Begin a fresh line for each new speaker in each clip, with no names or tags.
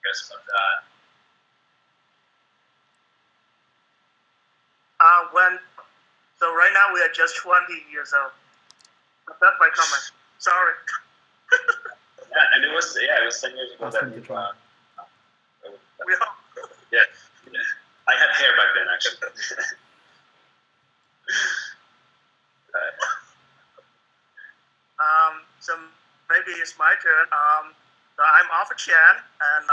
guess about that.
So right now we are just 20 years old. That's my comment. Sorry.
Yeah, and it was 10 years ago that yeah. I had hair back then, actually.
So maybe it's my turn. So I'm Arthur Chan, and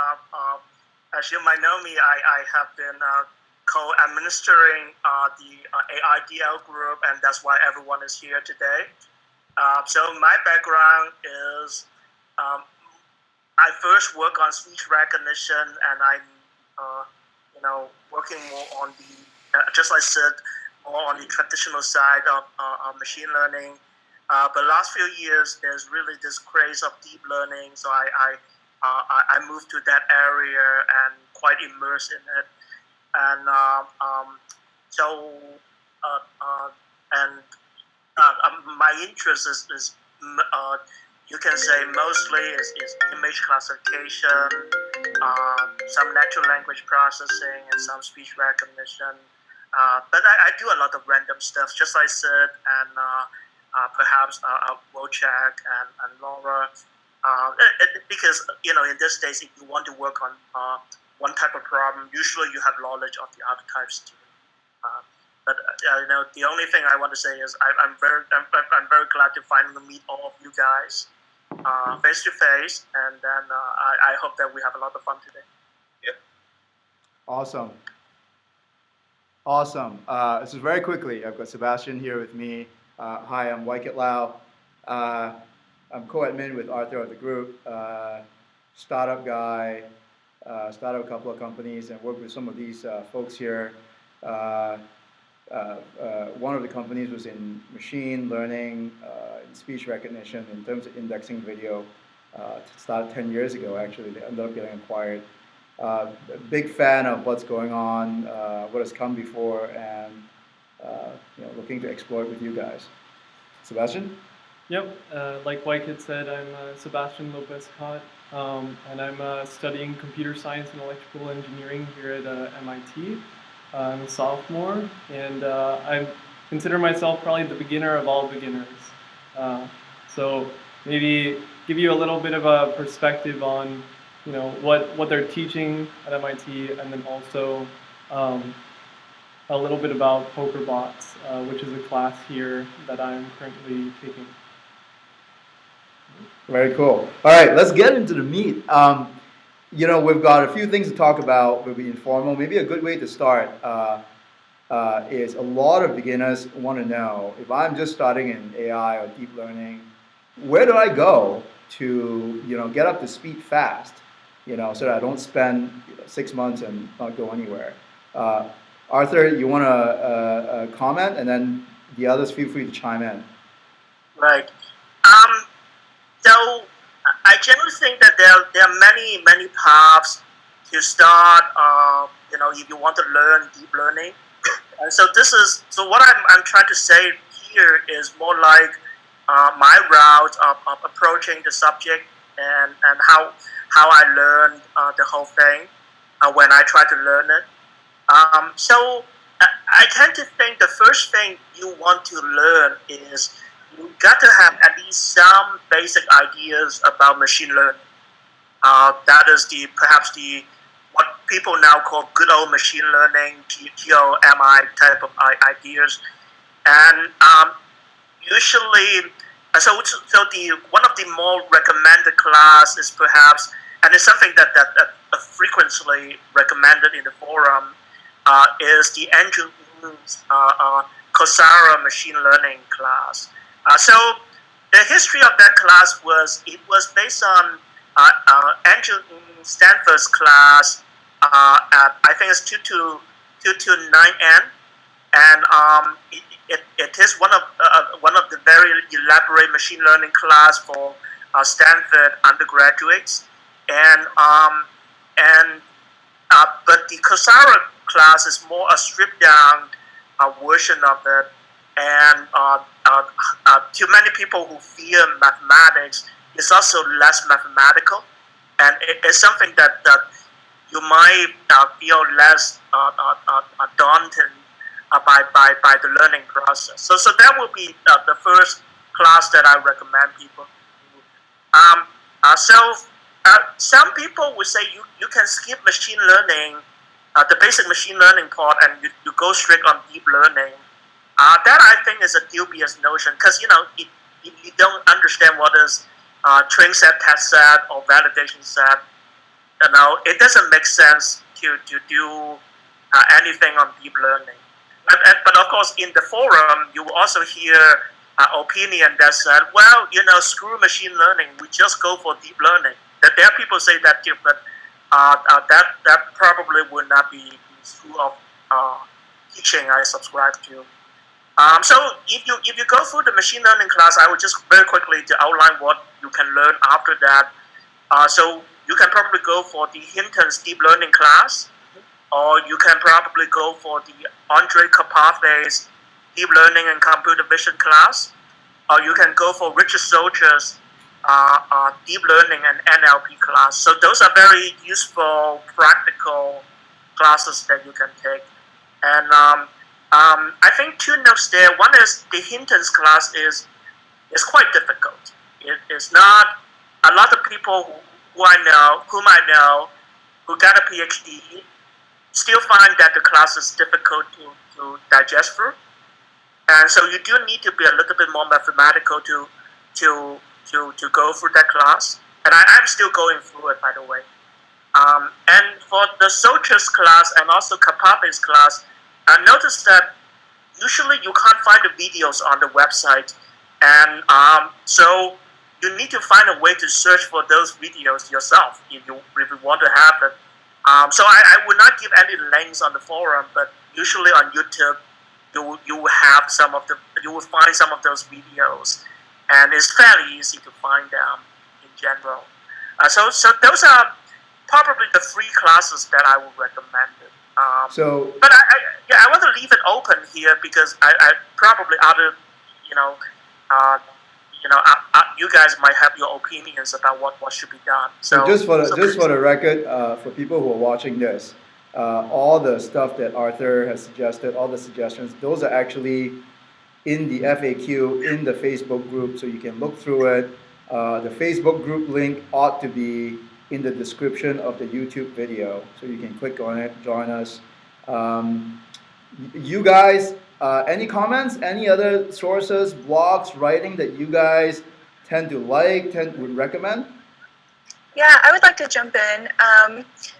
as you might know me, I have been co-administering the AIDL group, and that's why everyone is here today. So my background is I first work on speech recognition, and I'm working more on the just like I said, more on the traditional side of machine learning. But last few years, there's really this craze of deep learning, so I moved to that area and quite immersed in it. And so my interest is you can say mostly is image classification, some natural language processing, and some speech recognition. But I do a lot of random stuff, just like I said, and perhaps Wojciech and Laura. Because in these days, if you want to work on one type of problem, usually you have knowledge of the other types too. But the only thing I want to say is I'm very glad to finally meet all of you guys face to face, and then I hope that we have a lot of fun today.
Yep.
Awesome. So very quickly, I've got Sebastian here with me. Hi, I'm Waiket Lau. I'm co-admin with Arthur of the group, startup guy, started a couple of companies and worked with some of these folks here. One of the companies was in machine learning, in speech recognition, in terms of indexing video. Started 10 years ago, actually. They ended up getting acquired. Big fan of what's going on, what has come before, and looking to explore it with you guys. Sebastian?
Yep, like Waiket said, I'm Sebastian Lopez-Cott, and I'm studying computer science and electrical engineering here at MIT. I'm a sophomore, and I consider myself probably the beginner of all beginners. So maybe give you a little bit of a perspective on what they're teaching at MIT, and then also a little bit about PokerBots, which is a class here that I'm currently taking.
Very cool. All right, let's get into the meat. We've got a few things to talk about. We'll be informal. Maybe a good way to start is a lot of beginners want to know, if I'm just starting in AI or deep learning, where do I go to get up to speed fast, so that I don't spend 6 months and not go anywhere. Arthur, you want to comment, and then the others feel free to chime in.
Right. So I generally think that there are many paths to start. If you want to learn deep learning, and so what I'm trying to say here is more like my route of approaching the subject and how I learned the whole thing when I try to learn it. So I tend to think the first thing you want to learn is you got to have at least some basic ideas about machine learning. That is perhaps what people now call good old machine learning, GOMI type of ideas, and usually, so one of the more recommended class is perhaps, and it's something that frequently recommended in the forum, is the Andrew Ng's Coursera machine learning class. So the history of that class was based on Andrew Stanford's class. I think it's 229N, and it is one of the very elaborate machine learning class for Stanford undergraduates, but the Coursera class is more a stripped down version of it, and to many people who fear mathematics, it's also less mathematical, and it's something that you might feel less daunted by the learning process. So that will be the first class that I recommend people. Um, so some people would say you can skip machine learning, the basic machine learning part, and you go straight on deep learning. That I think is a dubious notion because you don't understand what is train set, test set, or validation set. It doesn't make sense to do anything on deep learning. But of course, in the forum, you will also hear opinion that said, well, screw machine learning. We just go for deep learning. That there are people say that too, but that probably would not be the school of teaching I subscribe to. So if you go through the machine learning class, I would just very quickly to outline what you can learn after that. So you can probably go for the Hinton's deep learning class, or you can probably go for the Andre Karpathy's deep learning and computer vision class, or you can go for Richard Socher's deep learning and NLP class. So those are very useful, practical classes that you can take. And I think two notes there. One is the Hinton's class is quite difficult. It is not a lot of people whom I know, who got a PhD, still find that the class is difficult to digest through. And so you do need to be a little bit more mathematical to go through that class. And I'm still going through it, by the way. And for the Socher's class and also Karpathy's class, I noticed that usually you can't find the videos on the website. And so you need to find a way to search for those videos yourself if you want to have it. So I would not give any links on the forum, but usually on YouTube, you will find some of those videos, and it's fairly easy to find them in general. So those are probably the three classes that I would recommend. But I want to leave it open here because I probably other you guys might have your opinions about what should be done.
So just for the record, for people who are watching this, all the stuff that Arthur has suggested, all the suggestions, those are actually in the FAQ in the Facebook group, so you can look through it. The Facebook group link ought to be in the description of the YouTube video, so you can click on it, join us. You guys, any comments? Any other sources, blogs, writing that you guys would recommend?
Yeah, I would like to jump in.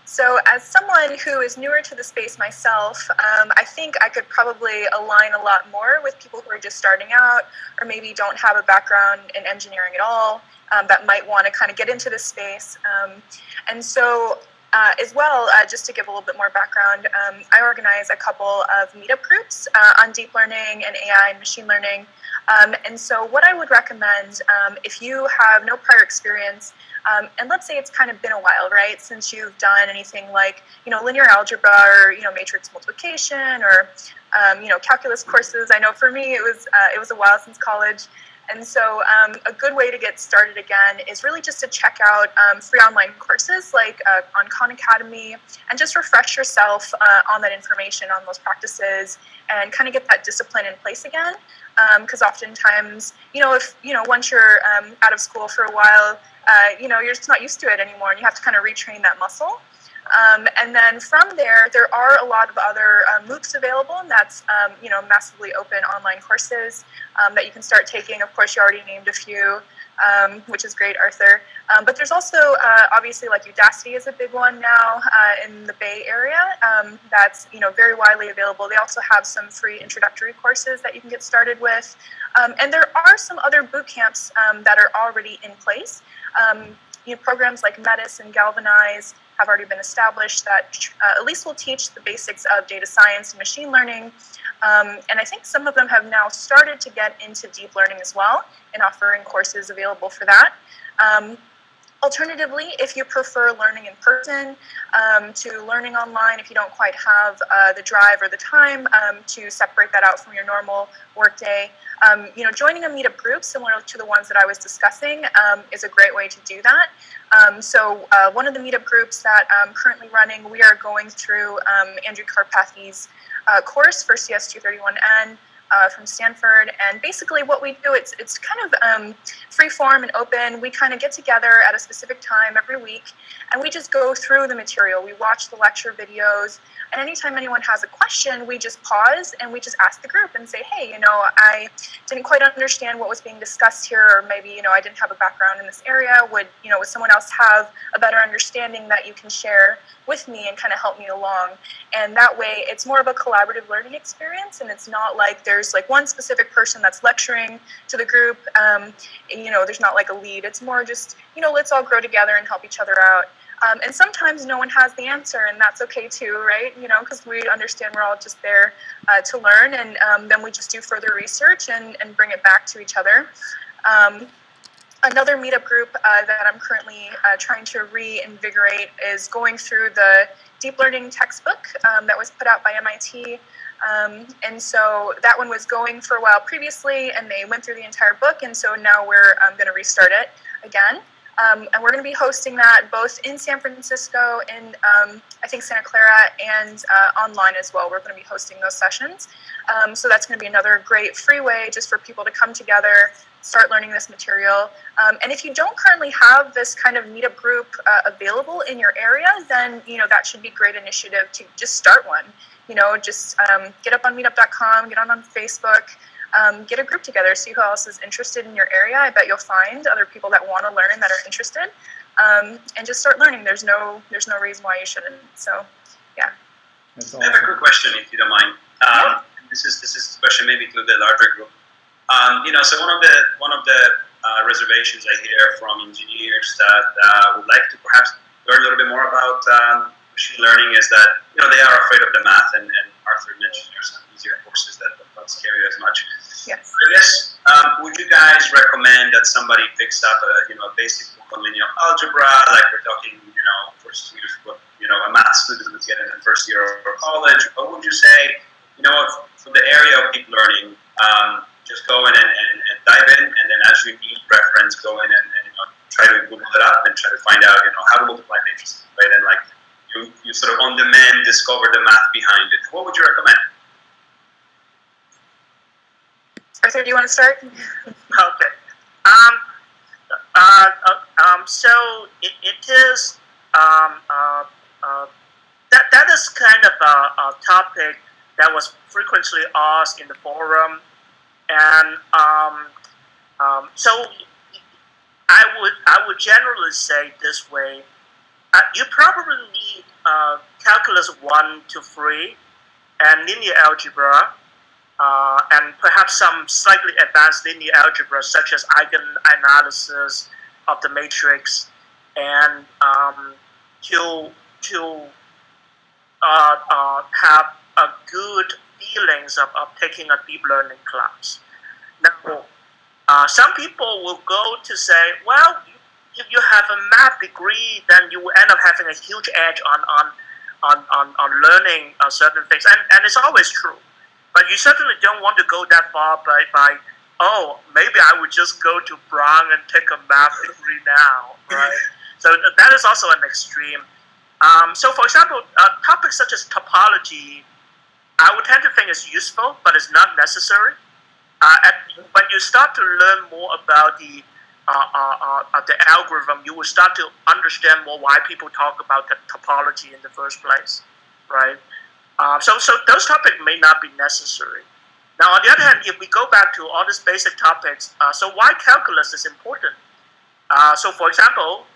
So as someone who is newer to the space myself, I think I could probably align a lot more with people who are just starting out or maybe don't have a background in engineering at all, that might want to kind of get into this space. And so as well, just to give a little bit more background, I organize a couple of meetup groups on deep learning and AI and machine learning. And so what I would recommend, if you have no prior experience, and let's say it's kind of been a while, right, since you've done anything like, linear algebra or, matrix multiplication or, calculus courses. I know for me it was a while since college. And so a good way to get started again is really just to check out free online courses like on Khan Academy and just refresh yourself on that information, on those practices, and kind of get that discipline in place again. Because oftentimes, if, once you're out of school for a while, you're just not used to it anymore and you have to kind of retrain that muscle. And then from there are a lot of other MOOCs available, and that's, massively open online courses that you can start taking. Of course, you already named a few, which is great, Arthur. But there's also, obviously, like Udacity is a big one now in the Bay Area. That's, very widely available. They also have some free introductory courses that you can get started with. And there are some other boot camps that are already in place. Programs like Metis and Galvanize have already been established that at least will teach the basics of data science and machine learning. And I think some of them have now started to get into deep learning as well and offering courses available for that. Alternatively, if you prefer learning in person to learning online, if you don't quite have the drive or the time to separate that out from your normal workday, joining a meetup group similar to the ones that I was discussing is a great way to do that. So one of the meetup groups that I'm currently running, we are going through Andrew Karpathy's course for CS231N. From Stanford, and basically what we do, it's kind of free form and open. We kind of get together at a specific time every week, and we just go through the material. We watch the lecture videos, and anytime anyone has a question, we just pause and we just ask the group and say, hey, I didn't quite understand what was being discussed here, or maybe, I didn't have a background in this area. Would someone else have a better understanding that you can share with me and kind of help me along? And that way, it's more of a collaborative learning experience, and it's not like there's like one specific person that's lecturing to the group. There's not like a lead. It's more just, let's all grow together and help each other out. And sometimes no one has the answer, and that's okay too, right? Because we understand we're all just there to learn, and then we just do further research and bring it back to each other. Another meetup group that I'm currently trying to reinvigorate is going through the deep learning textbook that was put out by MIT. And so that one was going for a while previously, and they went through the entire book, and so now we're going to restart it again. And we're going to be hosting that both in San Francisco, in I think Santa Clara, and online as well. We're going to be hosting those sessions. So that's going to be another great free way just for people to come together, start learning this material. And if you don't currently have this kind of meetup group available in your area, then that should be a great initiative to just start one. Just get up on meetup.com, get on Facebook. Get a group together, see who else is interested in your area. I bet you'll find other people that want to learn and that are interested, and just start learning. There's no reason why you shouldn't. So, yeah.
That's
I have a quick question, if you don't mind. This is a question maybe to the larger group. So one of the reservations I hear from engineers that would like to perhaps learn a little bit more about machine learning is that they are afraid of the math, and Arthur mentioned there's some easier courses that don't scare you as much.
Yes.
I guess would you guys recommend that somebody picks up a basic book on linear algebra, like we're talking first years, what a math student would get in the first year of college, or would you say for the area of deep learning, just go in and dive in, and then as you need reference, go in and try to Google it up and try to find out how to multiply matrices, right? And like you sort of on demand discover the math behind it. What would you recommend?
Arthur, do you want to start?
Okay. So it is that is kind of a topic that was frequently asked in the forum, and so I would generally say this way: you probably need calculus 1 to 3 and linear algebra. And perhaps some slightly advanced linear algebra, such as eigenanalysis of the matrix, and to have a good feelings of taking a deep learning class. Now, some people will go to say, well, if you have a math degree, then you will end up having a huge edge on learning certain things, and it's always true. But you certainly don't want to go that far by maybe I would just go to Brown and take a math degree now, right? So that is also an extreme. So for example, topics such as topology, I would tend to think is useful, but it's not necessary. When you start to learn more about the algorithm, you will start to understand more why people talk about the topology in the first place, right? So those topics may not be necessary. Now, on the other hand, if we go back to all these basic topics, so why calculus is important? So, for example,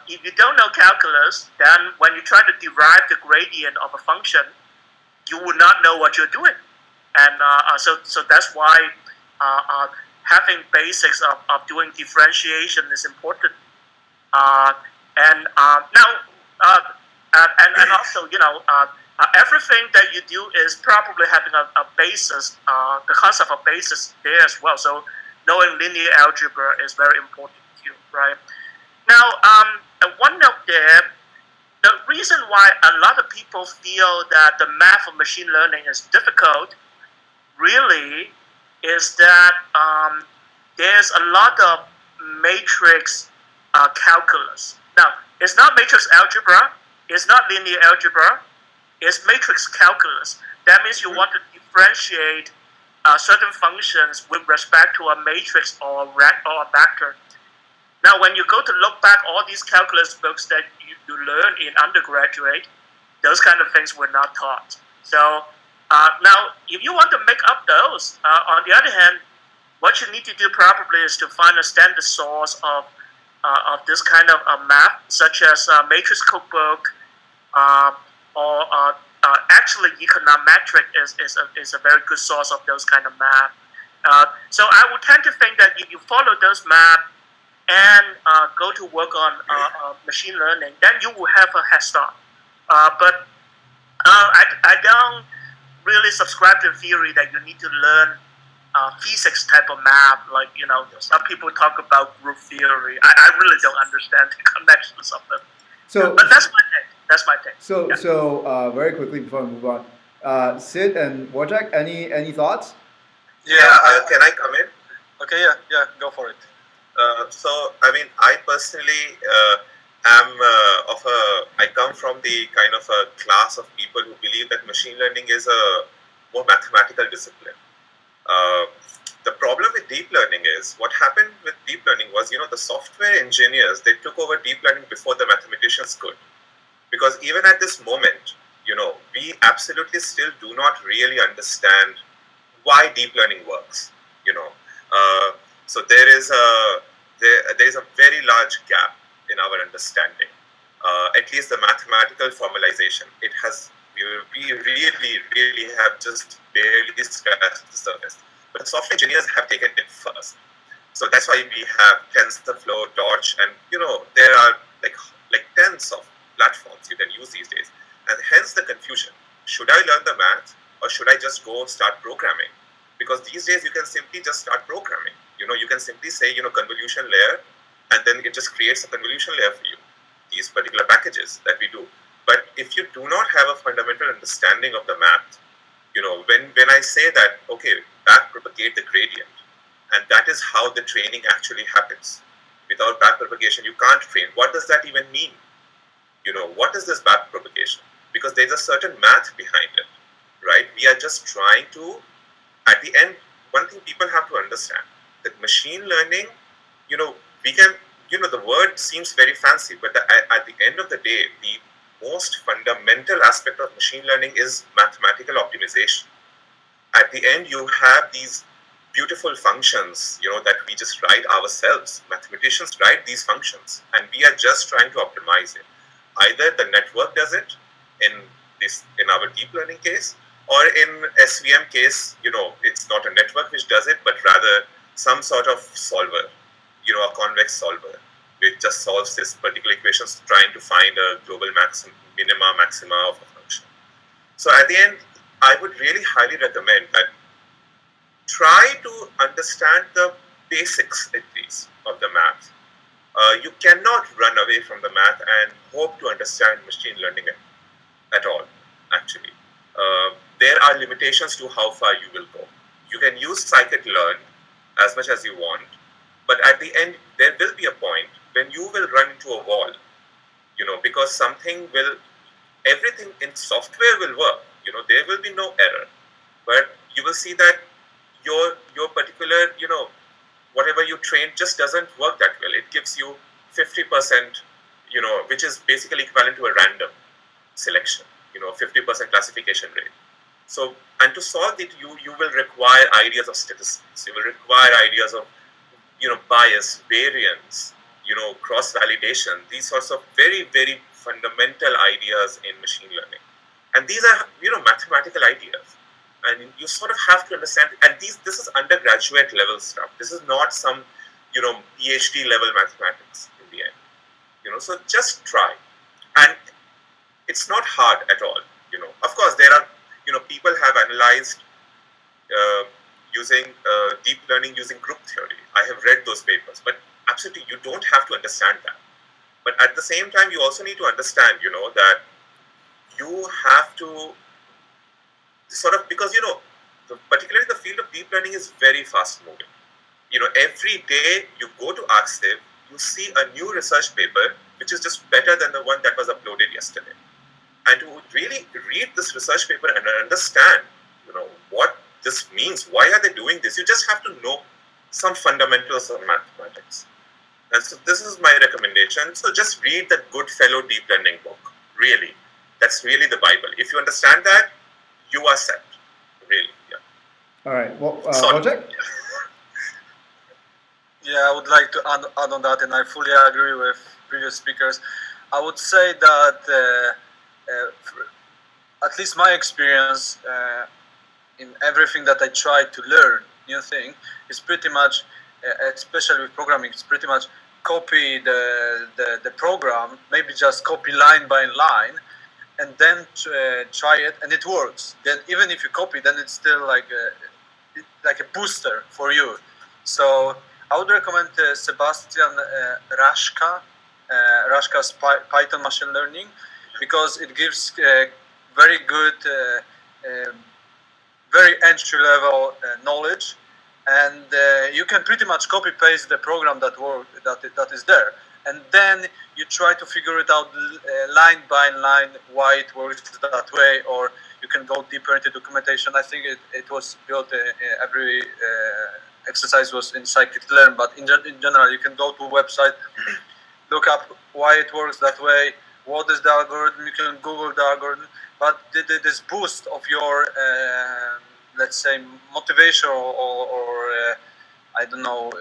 if you don't know calculus, then when you try to derive the gradient of a function, you will not know what you're doing. And so that's why having basics of doing differentiation is important. And also, everything that you do is probably having a basis, the concept of basis there as well. So knowing linear algebra is very important to you, right? Now, one note there, the reason why a lot of people feel that the math of machine learning is difficult really is that there's a lot of matrix calculus. Now, it's not matrix algebra, it's not linear algebra, it's matrix calculus. That means you want to differentiate certain functions with respect to a matrix or a vector. Now, when you go to look back all these calculus books that you learn in undergraduate, those kind of things were not taught. So now, if you want to make up those, on the other hand, what you need to do probably is to find a standard source of this kind of map, such as Matrix Cookbook, or actually Econometric is a very good source of those kind of map. So I would tend to think that if you follow those map and go to work on machine learning, then you will have a head start. But I don't really subscribe to the theory that you need to learn physics type of math. Like, some people talk about group theory. I really don't understand the connections of them.
So,
But that's my take. That's my take.
so,
Yeah.
so very quickly before we move on, Sid and Wojciech, any thoughts?
Yeah, can I come in?
Okay, yeah, go for it.
So, I mean, I personally I come from the kind of a class of people who believe that machine learning is a more mathematical discipline. The problem with deep learning is what happened with deep learning was, the software engineers, they took over deep learning before the mathematicians could. Because even at this moment, we absolutely still do not really understand why deep learning works. So there is a very large gap in our understanding. At least the mathematical formalization, we really have just barely scratched the surface. But software engineers have taken it first. So that's why we have TensorFlow, Torch, and there are like tens of platforms you can use these days. And hence the confusion. Should I learn the math or should I just go start programming? Because these days you can simply just start programming. You can simply say, convolution layer, and then it just creates a convolution layer for you. These particular packages that we do. But if you do not have a fundamental understanding of the math, when I say that, okay, backpropagate the gradient, and that is how the training actually happens. Without backpropagation, you can't train. What does that even mean? What is this backpropagation? Because there's a certain math behind it, right? We are just trying to, at the end, one thing people have to understand, that machine learning, we can, the word seems very fancy, but at the end of the day, the most fundamental aspect of machine learning is mathematical optimization. At the end, you have these beautiful functions, that we just write ourselves. Mathematicians write these functions, and we are just trying to optimize it. Either the network does it in our deep learning case, or in SVM case, it's not a network which does it, but rather some sort of solver, a convex solver, which just solves this particular equation, trying to find a global minima, maxima of a function. So at the end, I would really highly recommend that try to understand the basics, at least, of the math. You cannot run away from the math and hope to understand machine learning at all, actually. There are limitations to how far you will go. You can use scikit-learn as much as you want, but at the end, there will be a point when you will run into a wall, because everything in software will work, there will be no error, but you will see that your particular, whatever you train just doesn't work that well. It gives you 50%, which is basically equivalent to a random selection, 50% classification rate. So, and to solve it, you will require ideas of statistics. You will require ideas of, bias, variance, cross-validation, these sorts of very, very fundamental ideas in machine learning. And these are, mathematical ideas. And you sort of have to understand, and this is undergraduate level stuff. This is not some, PhD level mathematics in the end. So just try. And it's not hard at all. Of course, there are, people have analyzed using deep learning using group theory. I have read those papers, but absolutely, you don't have to understand that. But at the same time, you also need to understand, that you have to sort of, because, particularly the field of deep learning is very fast moving. Every day you go to Arxiv, you see a new research paper which is just better than the one that was uploaded yesterday. And to really read this research paper and understand, what this means, why are they doing this, you just have to know some fundamentals of mathematics. And so this is my recommendation. So just read that Goodfellow deep learning book. Really, that's really the Bible. If you understand that, you are set. Really, yeah.
All right. Well,
Sorry.
Wojciech?
Yeah, I would like to add on that, and I fully agree with previous speakers. I would say that at least my experience in everything that I try to learn new thing is pretty much, especially with programming, it's pretty much copy the program, maybe just copy line by line, and then try it, and it works. Then even if you copy, then it's still like a booster for you. So I would recommend Sebastian Rashka's Python machine learning, because it gives very good, very entry level knowledge, and you can pretty much copy paste the program that is there, and then you try to figure it out line by line why it works that way, or you can go deeper into documentation. I think it was built, every exercise was in scikit-learn, but in general you can go to a website, look up why it works that way, what is the algorithm, you can Google the algorithm, but this boost of your, let's say, motivation or I don't know,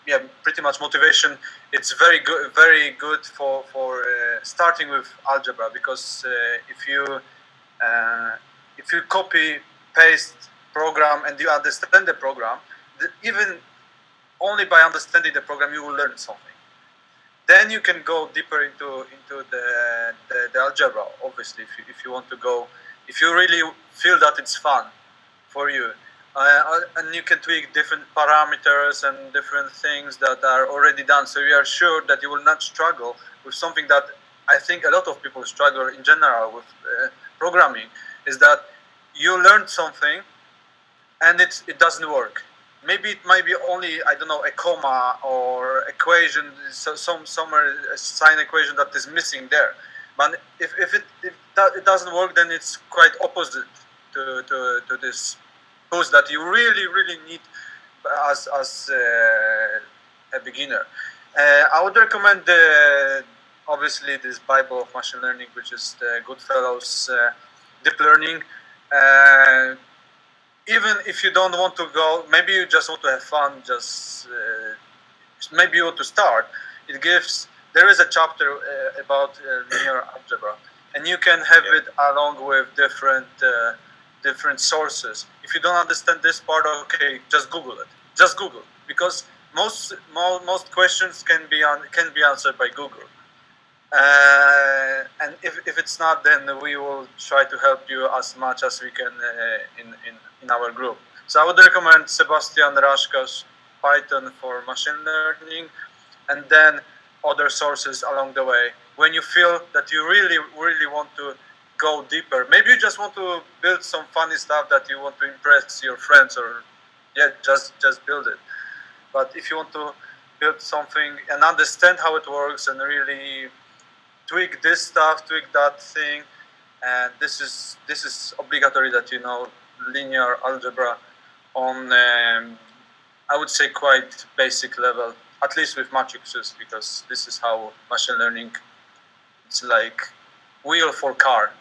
yeah, pretty much motivation, it's very good for starting with algebra, because if you copy paste program and you understand the program, even only by understanding the program you will learn something. Then you can go deeper into the algebra, obviously, if you want to go, if you really feel that it's fun for you. And you can tweak different parameters and different things that are already done, so you are sure that you will not struggle with something that I think a lot of people struggle in general with programming, is that you learned something and it doesn't work. Maybe it might be only, I don't know, a comma or equation, somewhere a sign equation that is missing there. But if it doesn't work, then it's quite opposite to this boost that you really need as a beginner. I would recommend obviously this Bible of machine learning, which is the Goodfellow's deep learning. Even if you don't want to go, maybe you just want to have fun, just maybe you want to start. There is a chapter about linear algebra, and you can have it along with different sources. If you don't understand this part, okay, just Google it. Just Google, because most questions can be answered by Google. And if it's not, then we will try to help you as much as we can in our group. So I would recommend Sebastian Rashka's Python for machine learning, and then other sources along the way. When you feel that you really want to go deeper, maybe you just want to build some funny stuff that you want to impress your friends, or just build it. But if you want to build something and understand how it works and really tweak this stuff, tweak that thing, and this is obligatory that you know linear algebra on I would say quite basic level, at least with matrices, because this is how machine learning, it's like wheel for car.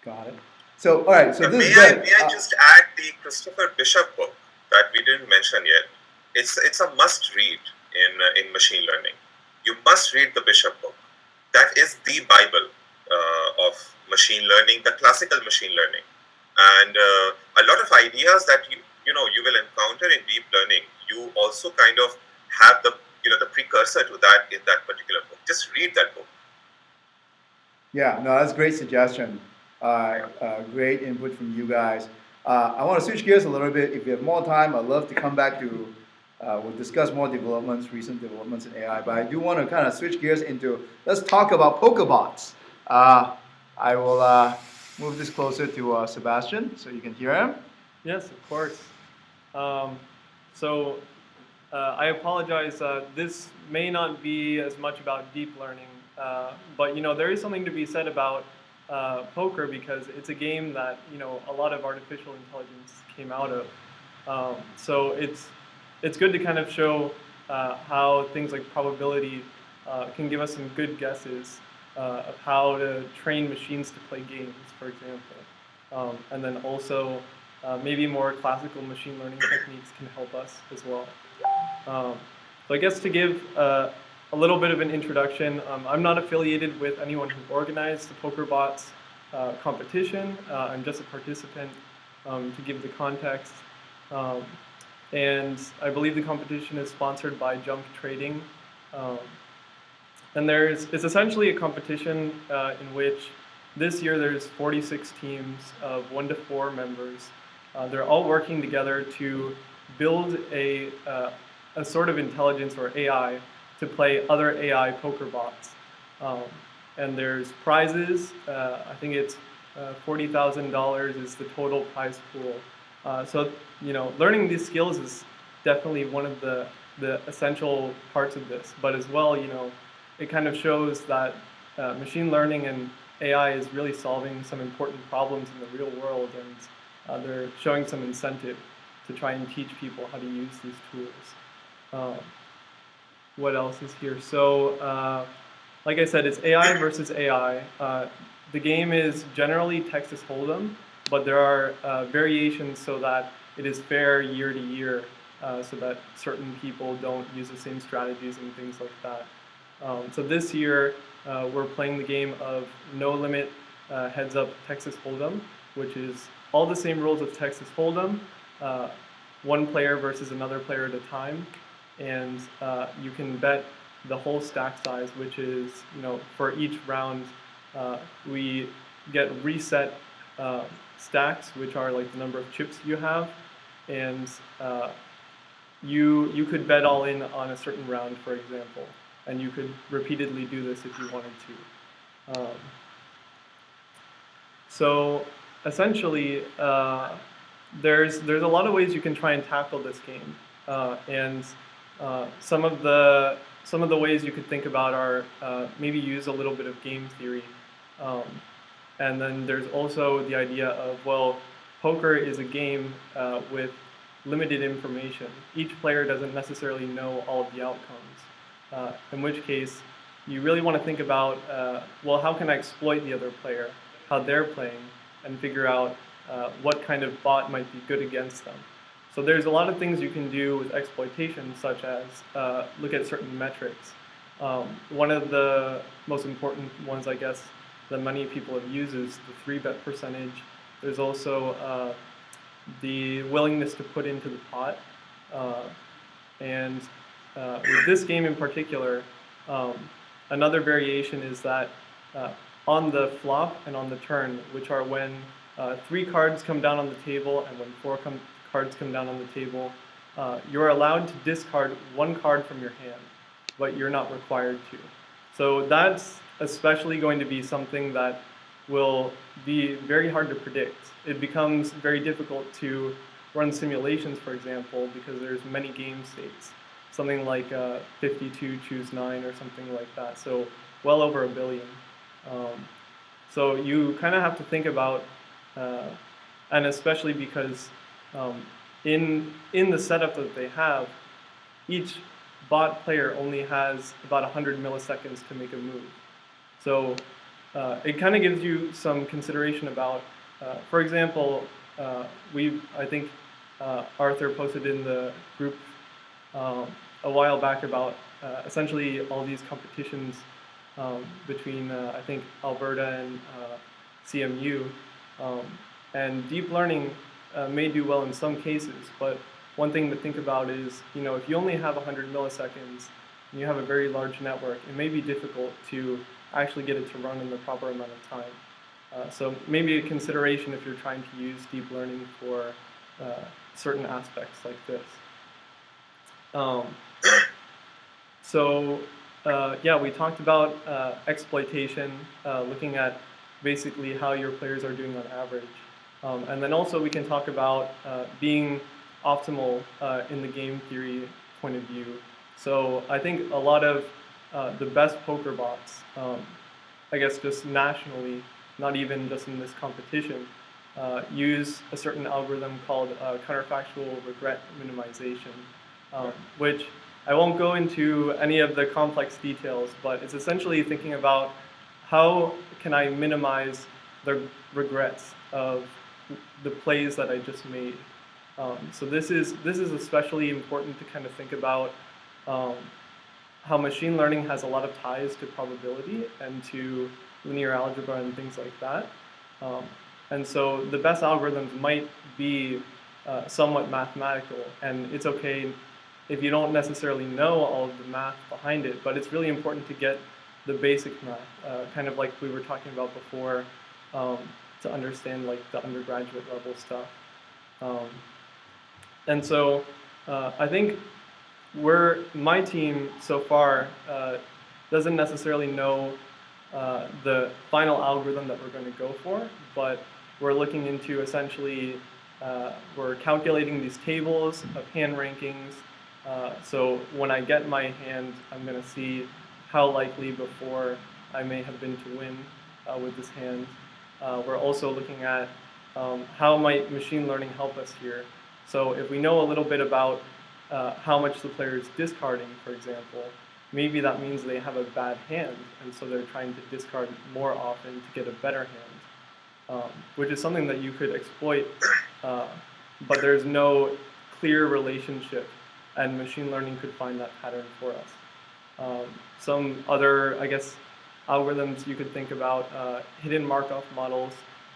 Got it. So, all right. So this
may
is good.
May I just add the Christopher Bishop book that we didn't mention yet? It's a must read in machine learning. You must read the Bishop book. That is the Bible of machine learning, the classical machine learning, and a lot of ideas that you will encounter in deep learning. You also kind of have the precursor to that in that particular book. Just read that book.
Yeah, no, that's a great suggestion. Great input from you guys. I want to switch gears a little bit. If you have more time, I'd love to come back to We'll discuss more developments, recent developments in AI, but I do want to kind of switch gears into, let's talk about PokerBots. I will move this closer to Sebastian so you can hear him.
Yes, of course. So I apologize. This may not be as much about deep learning, but there is something to be said about poker because it's a game that a lot of artificial intelligence came out of. So it's good to kind of show how things like probability can give us some good guesses of how to train machines to play games, for example, and then also maybe more classical machine learning techniques can help us as well. So I guess to give a little bit of an introduction, I'm not affiliated with anyone who organized the PokerBots competition. I'm just a participant to give the context. And I believe the competition is sponsored by Jump Trading. And it's essentially a competition in which this year there's 46 teams of 1 to 4 members. They're all working together to build a sort of intelligence or AI to play other AI poker bots. And there's prizes. I think it's $40,000 is the total prize pool. So learning these skills is definitely one of the essential parts of this. But as well, it kind of shows that machine learning and AI is really solving some important problems in the real world, and they're showing some incentive to try and teach people how to use these tools. What else is here? So, like I said, it's AI versus AI. The game is generally Texas Hold'em, but there are variations so that it is fair year to year, so that certain people don't use the same strategies and things like that. So this year, we're playing the game of No Limit Heads Up Texas Hold'em, which is all the same rules of Texas Hold'em, one player versus another player at a time, and you can bet the whole stack size, which is, for each round, we get reset stacks, which are like the number of chips you have, and you could bet all in on a certain round, for example, and you could repeatedly do this if you wanted to. So essentially, there's a lot of ways you can try and tackle this game, and some of the ways you could think about are maybe use a little bit of game theory, and then there's also the idea of, well, poker is a game with limited information. Each player doesn't necessarily know all of the outcomes, in which case you really want to think about, well, how can I exploit the other player, how they're playing, and figure out what kind of bot might be good against them. So there's a lot of things you can do with exploitation, such as look at certain metrics. One of the most important ones, I guess, that many people have used is the 3-bet percentage. There's also the willingness to put into the pot. And with this game in particular, another variation is that on the flop and on the turn, which are when 3 cards come down on the table and when 4 cards come down on the table, you're allowed to discard 1 card from your hand, but you're not required to. So that's especially going to be something that will be very hard to predict. It becomes very difficult to run simulations, for example, because there's many game states. Something like 52 choose 9 or something like that. So well over 1 billion. So you kind of have to think about, and especially because in the setup that they have, each bot player only has about 100 milliseconds to make a move. So it kind of gives you some consideration about, for example, I think Arthur posted in the group a while back about essentially all these competitions between, I think, Alberta and CMU. And deep learning may do well in some cases, but one thing to think about is, if you only have 100 milliseconds and you have a very large network, it may be difficult to actually get it to run in the proper amount of time. So maybe a consideration if you're trying to use deep learning for certain aspects like this. Um, so yeah, we talked about exploitation, looking at basically how your players are doing on average. And then also we can talk about being optimal in the game theory point of view. So I think a lot of the best poker bots, I guess just nationally, not even just in this competition, use a certain algorithm called counterfactual regret minimization, which I won't go into any of the complex details, but it's essentially thinking about how can I minimize the regrets of the plays that I just made. So this is especially important to kind of think about how machine learning has a lot of ties to probability and to linear algebra and things like that. And so the best algorithms might be somewhat mathematical, and it's okay if you don't necessarily know all of the math behind it, but it's really important to get the basic math, kind of like we were talking about before, to understand like the undergraduate level stuff. And so I think my team so far doesn't necessarily know the final algorithm that we're going to go for, but we're looking into essentially, we're calculating these tables of hand rankings. So when I get my hand, I'm going to see how likely before I may have been to win with this hand. We're also looking at how might machine learning help us here. So if we know a little bit about how much the player is discarding, for example, maybe that means they have a bad hand, and so they're trying to discard more often to get a better hand, which is something that you could exploit, but there's no clear relationship, and machine learning could find that pattern for us. Some other, I guess, algorithms you could think about, hidden Markov models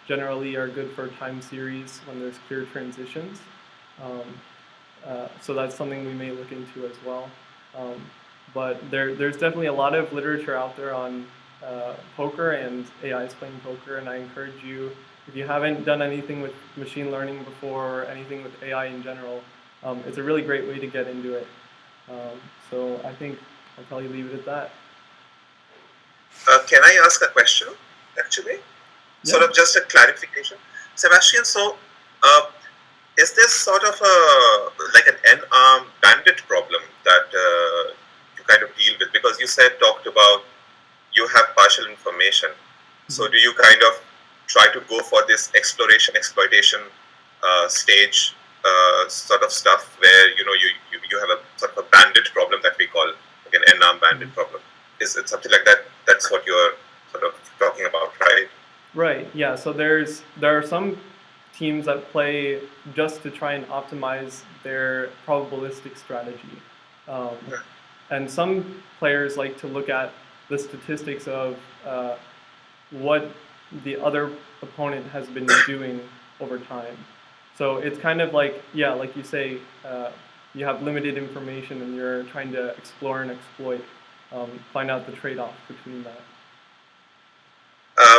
generally are good for time series when there's clear transitions. So that's something we may look into as well. But there's definitely a lot of literature out there on poker and AIs playing poker, and I encourage you, if you haven't done anything with machine learning before or anything with AI in general, it's a really great way to get into it. So I think I'll probably leave it at that.
Can I ask a question, actually?
Yeah.
Sort of just a clarification. Sebastian, so is this sort of like an n-arm bandit problem that you kind of deal with? Because you talked about you have partial information. So do you kind of try to go for this exploration, exploitation stage sort of stuff where you have a sort of a bandit problem that we call like an n-arm bandit problem? Is it something like that? That's what you're sort of talking about, right?
Right, yeah, so there are some teams that play just to try and optimize their probabilistic strategy. And some players like to look at the statistics of what the other opponent has been doing over time. So it's kind of like, yeah, like you say, you have limited information and you're trying to explore and exploit, find out the trade-off between that.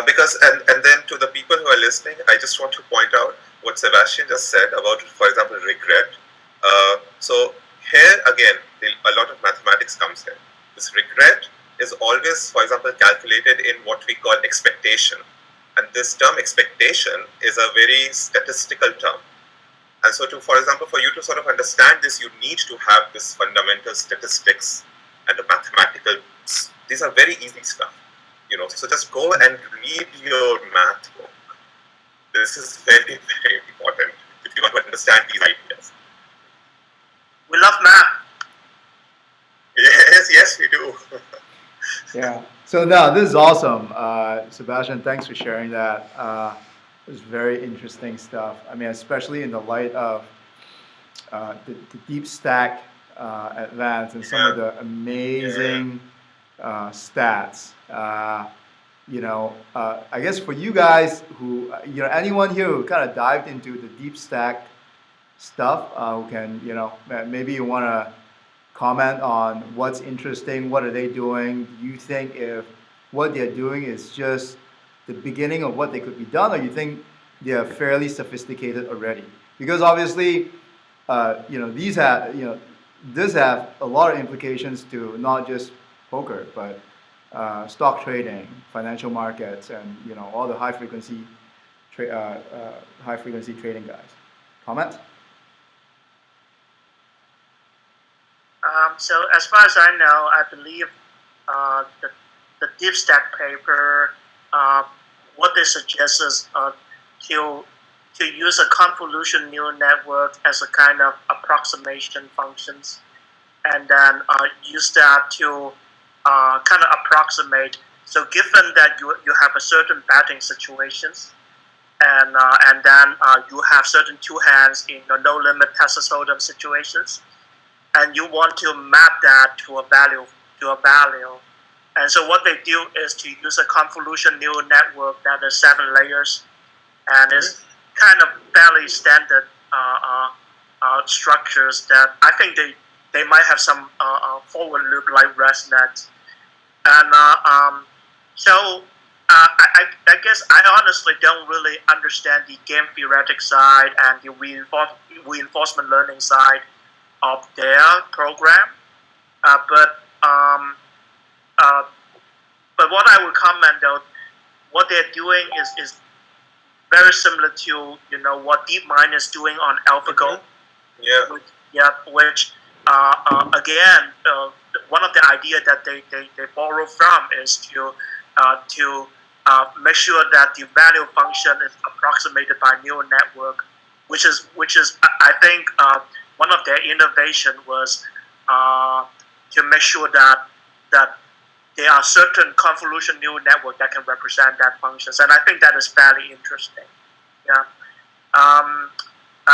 Because and then to the people who are listening, I just want to point out what Sebastian just said about, for example, regret. So here again, a lot of mathematics comes in. This regret is always, for example, calculated in what we call expectation. And this term expectation is a very statistical term. And so for example, for you to sort of understand this, you need to have this fundamental statistics and the mathematical, these are very easy stuff. So just go and read your math book. This is very, very important if you want to understand these ideas.
We love math.
Yes, we do.
Yeah. So no, this is awesome, Sebastian. Thanks for sharing that. It was very interesting stuff. I mean, especially in the light of the deep stack advance and some of the amazing stats. I guess for you guys who, anyone here who kind of dived into the deep stack stuff, who can, maybe you want to comment on what's interesting, what are they doing? Do you think if what they're doing is just the beginning of what they could be done, or you think they're fairly sophisticated already? Because obviously, these have, this have a lot of implications to not just poker, but stock trading, financial markets, and all the high frequency trading guys. Comments?
So as far as I know, I believe the deep stack paper, what they suggest is to use a convolution neural network as a kind of approximation functions, and then use that to kind of approximate. So given that you have a certain betting situations, and then you have certain two hands in your no limit Texas Hold'em situations, and you want to map that to a value. And so what they do is to use a convolution neural network that is 7 layers, and is kind of fairly standard structures that I think they might have some forward loop like ResNet. And so I guess I honestly don't really understand the game theoretic side and the reinforcement learning side of their program, but what I would comment though, what they're doing is very similar to what DeepMind is doing on AlphaGo. Which again, one of the ideas that they borrow from is to make sure that the value function is approximated by neural network, which is I think one of their innovation was to make sure that there are certain convolution neural network that can represent that functions, and I think that is fairly interesting. Yeah.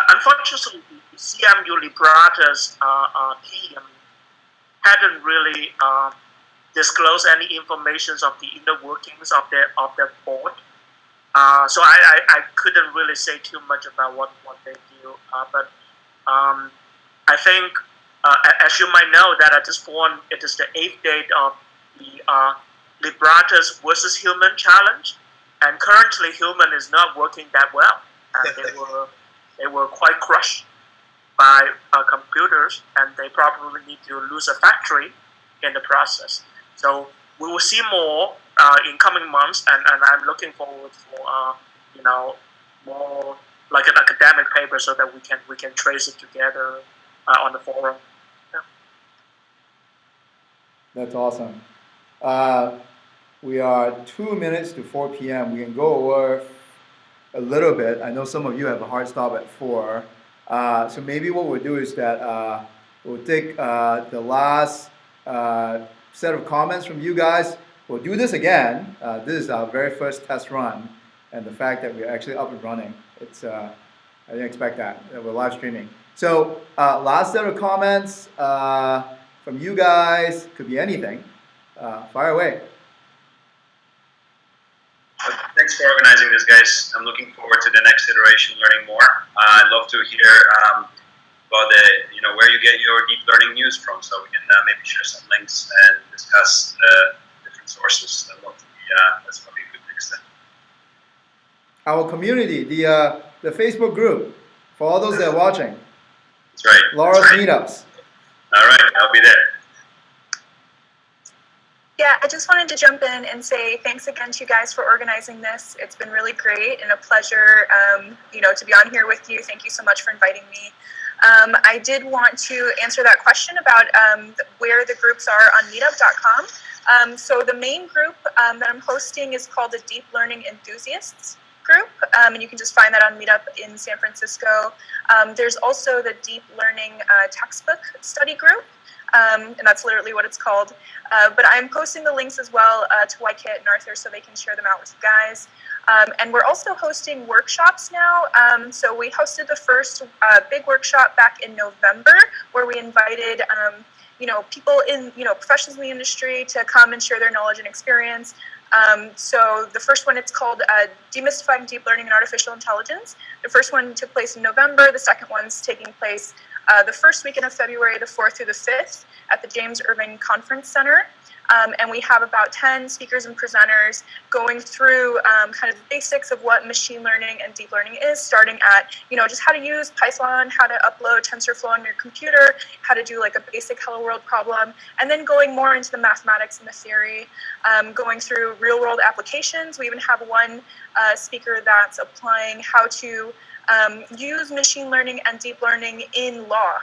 Unfortunately, the CMU Libratas team hadn't really disclosed any information of the inner workings of their board, so I couldn't really say too much about what they do. But I think, as you might know, that at this point it is the 8th date of the Libratas versus Human challenge, and currently Human is not working that well, and they were quite crushed by computers, and they probably need to lose a factory in the process. So we will see more in coming months, and I'm looking forward for more like an academic paper so that we can trace it together on the forum. Yeah.
That's awesome. We are 2 minutes to 4 p.m. We can go over a little bit. I know some of you have a hard stop at 4. So maybe what we'll do is that we'll take the last set of comments from you guys. We'll do this again. This is our very first test run, and the fact that we're actually up and running, it's I didn't expect that. We're live streaming. So last set of comments from you guys, could be anything. Fire away.
Thanks for organizing this, guys. I'm looking forward to the next iteration, learning more. I'd love to hear about where you get your deep learning news from, so we can maybe share some links and discuss different sources. That's probably a good next step.
Our community, the Facebook group, for all those that are watching.
That's right.
Laura's meetups.
All right, I'll be there.
Yeah, I just wanted to jump in and say thanks again to you guys for organizing this. It's been really great and a pleasure, to be on here with you. Thank you so much for inviting me. I did want to answer that question about where the groups are on meetup.com. So the main group that I'm hosting is called the Deep Learning Enthusiasts group, and you can just find that on Meetup in San Francisco. There's also the Deep Learning Textbook Study group. And that's literally what it's called. But I'm posting the links as well to YKit and Arthur so they can share them out with you guys. And we're also hosting workshops now. So we hosted the first big workshop back in November where we invited people in, professionals in the industry to come and share their knowledge and experience. So the first one, it's called Demystifying Deep Learning and Artificial Intelligence. The first one took place in November. The second one's taking place the first weekend of February, the 4th through the 5th, at the James Irving Conference Center. And we have about 10 speakers and presenters going through kind of the basics of what machine learning and deep learning is, starting at, just how to use Python, how to upload TensorFlow on your computer, how to do like a basic Hello World problem, and then going more into the mathematics and the theory, going through real world applications. We even have one speaker that's applying how to use machine learning and deep learning in law,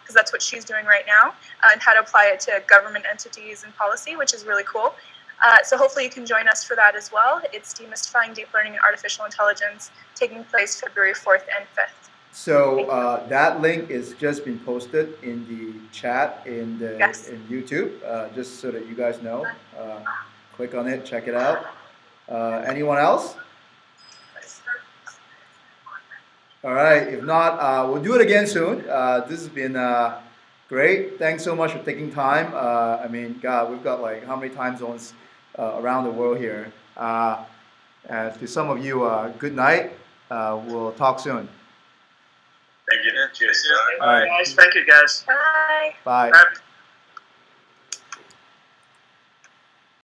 because that's what she's doing right now, and how to apply it to government entities and policy, which is really cool. So hopefully you can join us for that as well. It's Demystifying Deep Learning and Artificial Intelligence, taking place February 4th and 5th.
So that link is just been posted in the chat in YouTube, just so that you guys know. Click on it, check it out. Anyone else? All right, if not, we'll do it again soon. This has been great. Thanks so much for taking time. I mean, God, we've got like how many time zones around the world here. To some of you, good night. We'll talk soon.
Thank you. Cheers.
All right.
Guys, thank you guys.
Bye.
Bye.
Bye.